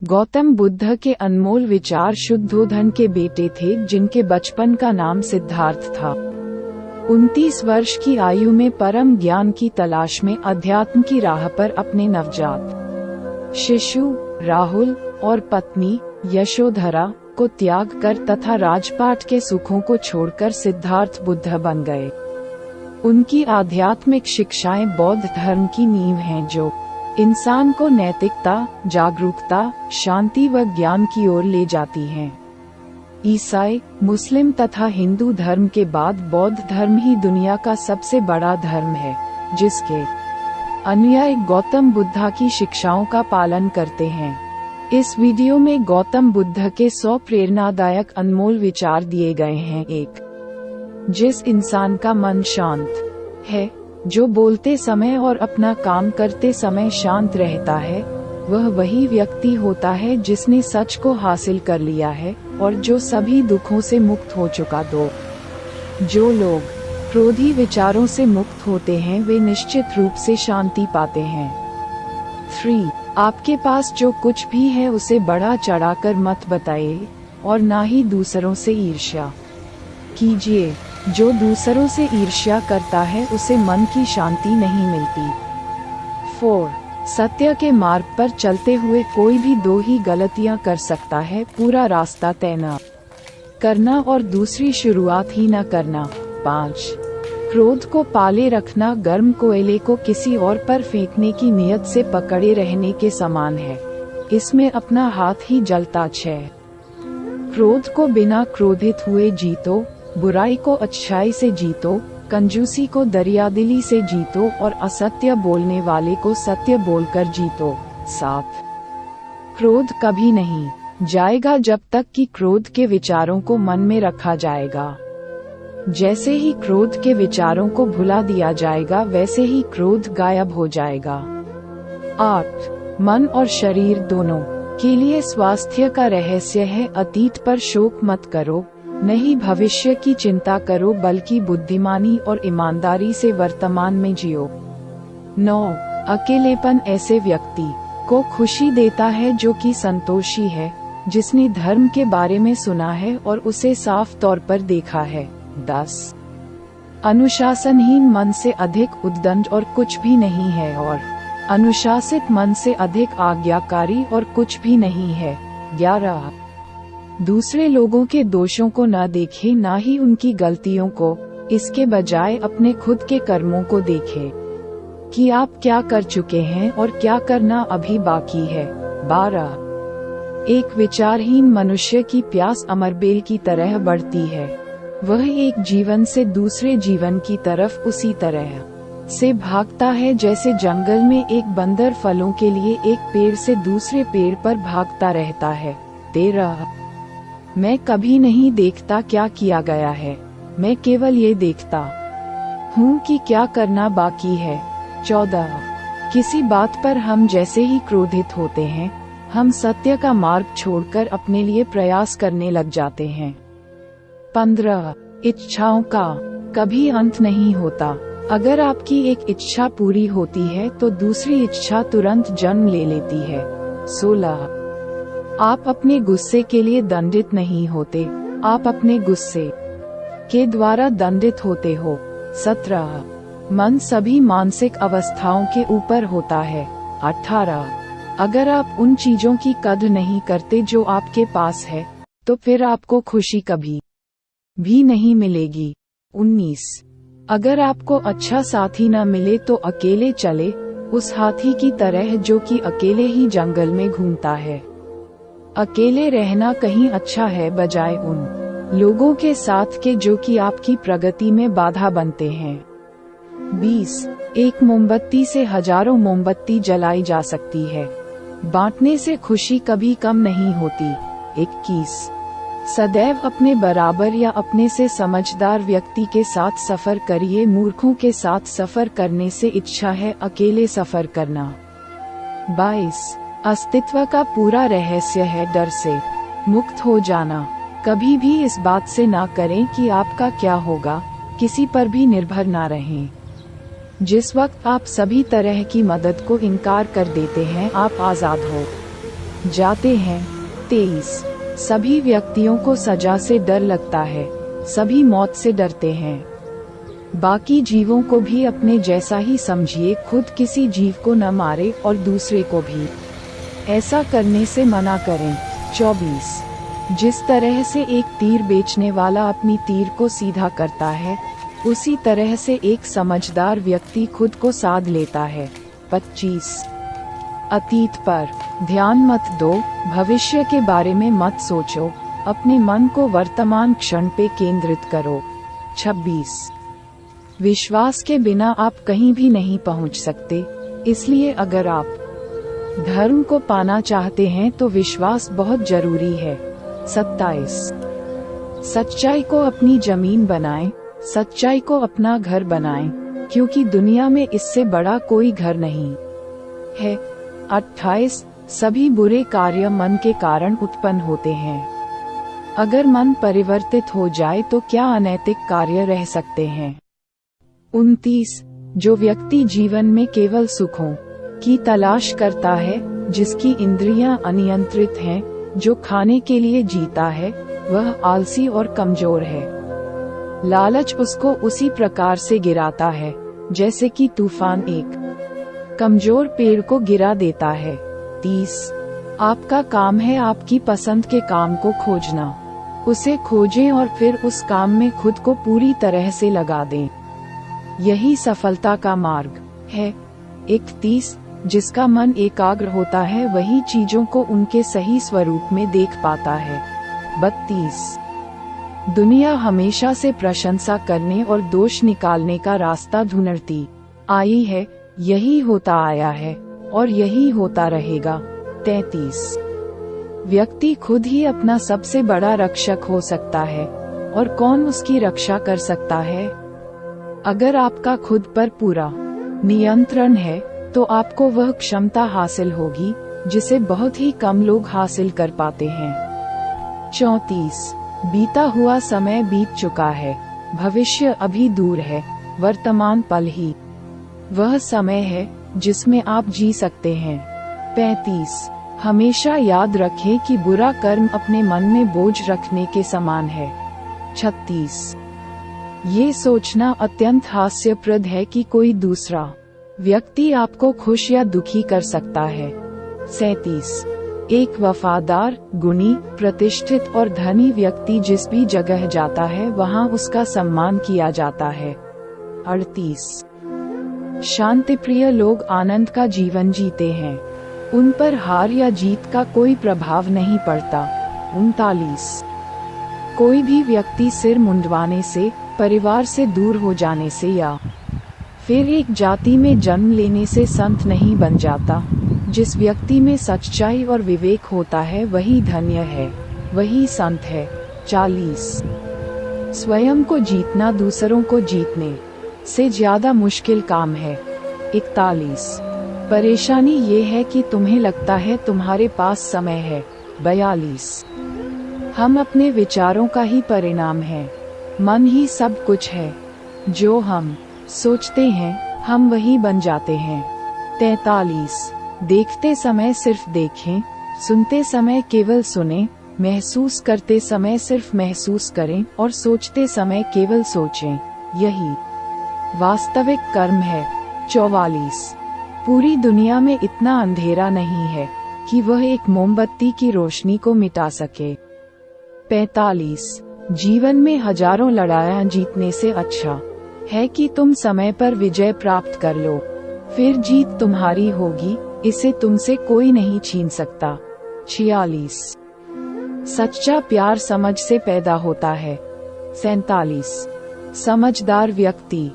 गौतम बुद्ध के अनमोल विचार शुद्धोधन के बेटे थे, जिनके बचपन का नाम सिद्धार्थ था। 29 वर्ष की आयु में परम ज्ञान की तलाश में अध्यात्म की राह पर अपने नवजात शिशु राहुल और पत्नी यशोधरा को त्याग कर तथा राजपाट के सुखों को छोड़कर सिद्धार्थ बुद्ध बन गए। उनकी आध्यात्मिक शिक्षाएं बौद्ध धर्म की नींव हैं, जो इंसान को नैतिकता, जागरूकता, शांति व ज्ञान की ओर ले जाती हैं। ईसाई, मुस्लिम तथा हिंदू धर्म के बाद बौद्ध धर्म ही दुनिया का सबसे बड़ा धर्म है, जिसके अनुयायी गौतम बुद्ध की शिक्षाओं का पालन करते हैं। इस वीडियो में गौतम बुद्ध के 100 प्रेरणादायक अनमोल विचार दिए गए हैं। जिस इंसान का मन शांत है, जो बोलते समय और अपना काम करते समय शांत रहता है, वह वही व्यक्ति होता है जिसने सच को हासिल कर लिया है और जो सभी दुखों से मुक्त हो चुका। जो लोग क्रोधी विचारों से मुक्त होते हैं, वे निश्चित रूप से शांति पाते हैं। 3. आपके पास जो कुछ भी है उसे बढ़ा चढ़ाकर मत बताइए और ना ही दूसरों से ईर्ष्या कीजिए। जो दूसरों से ईर्ष्या करता है, उसे मन की शांति नहीं मिलती। 4. सत्य के मार्ग पर चलते हुए कोई भी 2 ही गलतियां कर सकता है: पूरा रास्ता तय न करना और दूसरी शुरुआत ही न करना। 5. क्रोध को पाले रखना गर्म कोयले को किसी और पर फेंकने की नियत से पकड़े रहने के समान है, इसमें अपना हाथ ही जलता। 6. क्रोध को बिना क्रोधित हुए जीतो, बुराई को अच्छाई से जीतो, कंजूसी को दरियादिली से जीतो और असत्य बोलने वाले को सत्य बोलकर जीतो। 7. क्रोध कभी नहीं जाएगा जब तक कि क्रोध के विचारों को मन में रखा जाएगा। जैसे ही क्रोध के विचारों को भुला दिया जाएगा, वैसे ही क्रोध गायब हो जाएगा। 8. मन और शरीर दोनों के लिए स्वास्थ्य का रहस्य है: अतीत पर शोक मत करो, नहीं भविष्य की चिंता करो, बल्कि बुद्धिमानी और ईमानदारी से वर्तमान में जियो। 9. अकेलेपन ऐसे व्यक्ति को खुशी देता है जो कि संतोषी है, जिसने धर्म के बारे में सुना है और उसे साफ तौर पर देखा है। 10. अनुशासनहीन मन से अधिक उद्दंड और कुछ भी नहीं है, और अनुशासित मन से अधिक आज्ञाकारी और कुछ भी नहीं है। 11. दूसरे लोगों के दोषों को न देखें, ना ही उनकी गलतियों को, इसके बजाय अपने खुद के कर्मों को देखें कि आप क्या कर चुके हैं और क्या करना अभी बाकी है। 12. एक विचारहीन मनुष्य की प्यास अमरबेल की तरह बढ़ती है। वह एक जीवन से दूसरे जीवन की तरफ उसी तरह से भागता है जैसे जंगल में एक बंदर फलों के लिए एक पेड़ से दूसरे पेड़ पर भागता रहता है। 13. मैं कभी नहीं देखता क्या किया गया है, मैं केवल ये देखता हूँ कि क्या करना बाकी है। 14. किसी बात पर हम जैसे ही क्रोधित होते हैं, हम सत्य का मार्ग छोड़कर अपने लिए प्रयास करने लग जाते हैं। 15. इच्छाओं का कभी अंत नहीं होता। अगर आपकी एक इच्छा पूरी होती है तो दूसरी इच्छा तुरंत जन्म ले लेती है। 16. आप अपने गुस्से के लिए दंडित नहीं होते, आप अपने गुस्से के द्वारा दंडित होते हो। 17. मन सभी मानसिक अवस्थाओं के ऊपर होता है। 18. अगर आप उन चीजों की कद्र नहीं करते जो आपके पास है, तो फिर आपको खुशी कभी भी नहीं मिलेगी। 19. अगर आपको अच्छा साथी न मिले तो अकेले चले, उस हाथी की तरह जो कि अकेले ही जंगल में घूमता है। अकेले रहना कहीं अच्छा है, बजाय उन लोगों के साथ के जो कि आपकी प्रगति में बाधा बनते हैं। 20. एक मोमबत्ती से हजारों मोमबत्ती जलाई जा सकती है, बांटने से खुशी कभी कम नहीं होती। 21. सदैव अपने बराबर या अपने से समझदार व्यक्ति के साथ सफर करिए, मूर्खों के साथ सफर करने से इच्छा है अकेले सफर करना। 22. अस्तित्व का पूरा रहस्य है डर से मुक्त हो जाना। कभी भी इस बात से ना करें कि आपका क्या होगा, किसी पर भी निर्भर ना रहें। जिस वक्त आप सभी तरह की मदद को इनकार कर देते हैं, आप आजाद हो जाते हैं। 23 सभी व्यक्तियों को सजा से डर लगता है, सभी मौत से डरते हैं। बाकी जीवों को भी अपने जैसा ही समझिए, खुद किसी जीव को न मारे और दूसरे को भी ऐसा करने से मना करें। 24 जिस तरह से एक तीर बेचने वाला अपनी तीर को सीधा करता है, उसी तरह से एक समझदार व्यक्ति खुद को साध लेता है। 25 अतीत पर ध्यान मत दो, भविष्य के बारे में मत सोचो, अपने मन को वर्तमान क्षण पे केंद्रित करो। 26 विश्वास के बिना आप कहीं भी नहीं पहुंच सकते, इसलिए अगर आप धर्म को पाना चाहते हैं तो विश्वास बहुत जरूरी है। 27 सच्चाई को अपनी जमीन बनाएं, सच्चाई को अपना घर बनाएं, क्योंकि दुनिया में इससे बड़ा कोई घर नहीं है। 28 सभी बुरे कार्य मन के कारण उत्पन्न होते हैं। अगर मन परिवर्तित हो जाए तो क्या अनैतिक कार्य रह सकते हैं। 29 जो व्यक्ति जीवन में केवल सुखों की तलाश करता है, जिसकी इंद्रियां अनियंत्रित हैं, जो खाने के लिए जीता है, वह आलसी और कमजोर है। लालच उसको उसी प्रकार से गिराता है जैसे कि तूफान एक कमजोर पेड़ को गिरा देता है। 30 आपका काम है आपकी पसंद के काम को खोजना, उसे खोजें और फिर उस काम में खुद को पूरी तरह से लगा दें, यही सफलता का मार्ग है। 31 जिसका मन एकाग्र होता है वही चीजों को उनके सही स्वरूप में देख पाता है। 32 दुनिया हमेशा से प्रशंसा करने और दोष निकालने का रास्ता ढूंढती आई है, यही होता आया है और यही होता रहेगा। 33 व्यक्ति खुद ही अपना सबसे बड़ा रक्षक हो सकता है, और कौन उसकी रक्षा कर सकता है। अगर आपका खुद पर पूरा नियंत्रण है तो आपको वह क्षमता हासिल होगी जिसे बहुत ही कम लोग हासिल कर पाते हैं। 34 बीता हुआ समय बीत चुका है, भविष्य अभी दूर है, वर्तमान पल ही वह समय है जिसमें आप जी सकते हैं। 35 हमेशा याद रखें कि बुरा कर्म अपने मन में बोझ रखने के समान है। 36 ये सोचना अत्यंत हास्यप्रद है कि कोई दूसरा व्यक्ति आपको खुश या दुखी कर सकता है। 37 एक वफादार, गुणी, प्रतिष्ठित और धनी व्यक्ति जिस भी जगह जाता है वहां उसका सम्मान किया जाता है। 38 शांतिप्रिय लोग आनंद का जीवन जीते हैं, उन पर हार या जीत का कोई प्रभाव नहीं पड़ता। 39 कोई भी व्यक्ति सिर मुंडवाने से, परिवार से दूर हो जाने से या फिर एक जाति में जन्म लेने से संत नहीं बन जाता। जिस व्यक्ति में सच्चाई और विवेक होता है वही धन्य है, वही संत है। 40 स्वयं को जीतना दूसरों को जीतने से ज्यादा मुश्किल काम है। 41 परेशानी ये है कि तुम्हें लगता है तुम्हारे पास समय है। 42 हम अपने विचारों का ही परिणाम हैं, मन ही सब कुछ है, जो हम सोचते हैं हम वही बन जाते हैं। 43 देखते समय सिर्फ देखें, सुनते समय केवल सुनें, महसूस करते समय सिर्फ महसूस करें और सोचते समय केवल सोचें, यही वास्तविक कर्म है। 44 पूरी दुनिया में इतना अंधेरा नहीं है कि वह एक मोमबत्ती की रोशनी को मिटा सके। 45 जीवन में हजारों लड़ाइयां जीतने से अच्छा है कि तुम समय पर विजय प्राप्त कर लो, फिर जीत तुम्हारी होगी, इसे तुमसे कोई नहीं छीन सकता। 46 सच्चा प्यार समझ से पैदा होता है। 47 समझदार व्यक्ति